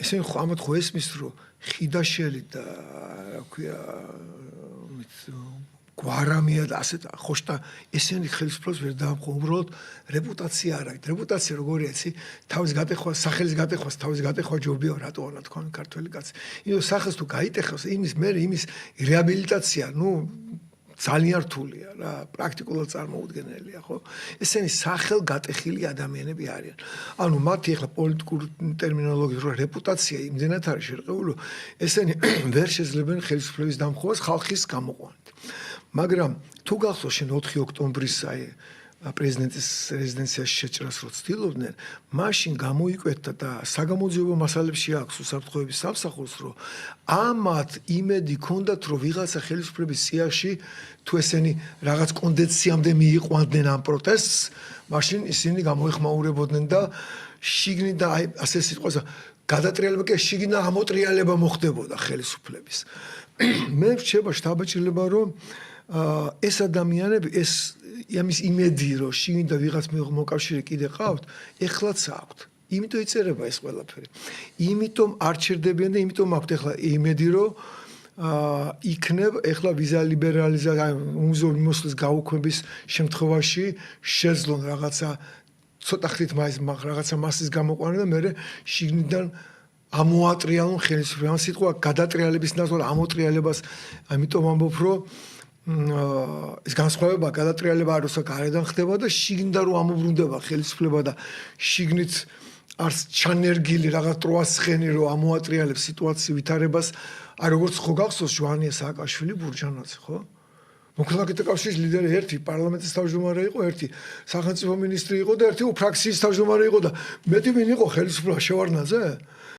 ისინი ამათ ხო ესმის რომ ხიდაშელი და რა ქვია გვარამია და ასე ხოშტა ესენი ხელისუფლებას ვერ დაამხო უბრალოდ რეპუტაცია არ აქვს რეპუტაცია როგორია იცი თავის გატეხვა სახელის გატეხვას თავის გატეხვა ჯობია რატო არა თქვენ ქართველი კაცი იმის სახელს თუ გაიტეხავს იმის მე იმის რეაბილიტაცია ნუ ძალიან რთულია რა პრაქტიკულად წარმოუდგენელია ხო ესენი სახელგატეხილი ადამიანები არიან ანუ მათი ახლა პოლიტიკური ტერმინოლოგიით რო რეპუტაცია იმდენად არის შერყეული ესენი ვერ შეძლებენ ხელისუფლების დამხობას ხალხის გამოყვანით მაგრამ თუ გახსოვს შენ 4 ოქტომბრის აი პრეზიდენტის რეზიდენციაში შეჭრას რო ცდილობდნენ მაშინ გამოიკვეთა და საგამოძიებო მასალებში აქვს უსაფრთხოების სამსახურს რომ ამათ იმედი ქონდათ რომ ვიღაცა ხელისუფლების სიაში თუ ესენი რაღაც კონდენციამდე მიიყვანდნენ ამ პროტესტს მაშინ ისინი გამოეხმაურებოდნენ და შიგნით და აი ასე სიტყვაზე გადატრიალება კი შიგნით ამოტრიალება მოხდებოდა ხელისუფლების მე ვrчება შთაბეჭდილება რომ ეს ადამიანები ეს იმის იმედი რომ შიგნით და ვიღაც მოკავშირე კიდე ყავთ ეხლაც აქვთ იმიტომ იწერება ეს ყველაფერი იმიტომ არ ჩერდებიან და იმიტომ აქვთ ეხლა იმედი რომ იქნებ ეხლა ვიზა ლიბერალიზაცია უმზოლი მოსვლის გაუქმების შემთხვევაში შეძლონ რაღაცა ცოტა ხნით რაღაცა მასის გამოყვანა და მე შიგნიდან ამოატრიალონ ხელისუფლება ამ სიტყვა გადატრიალების ნაცვლად ამოტრიალებას ამიტომ ამბობ რომ ეს განსხვავება გადატრიალება არ როცა გარედან ხდება და შიგნიდან რომ ამობრუნდება ხელისუფლება და შიგნით არც ჩანერგილი რაღაც ტროასხენი რომ ამოატრიალებს სიტუაციის ვითარებას აი როგორც ხო გახსოვს ჟვანია სააკაშვილი ბურჯანაძე ხო მოქალაქეთა კავშირის ლიდერი ერთი პარლამენტის თავმჯდომარე იყო ერთი სახელმწიფო მინისტრი იყო და ერთი ფრაქციის თავმჯდომარე იყო და მეტი ვინ იყო ხელისუფლება შევარდნაძე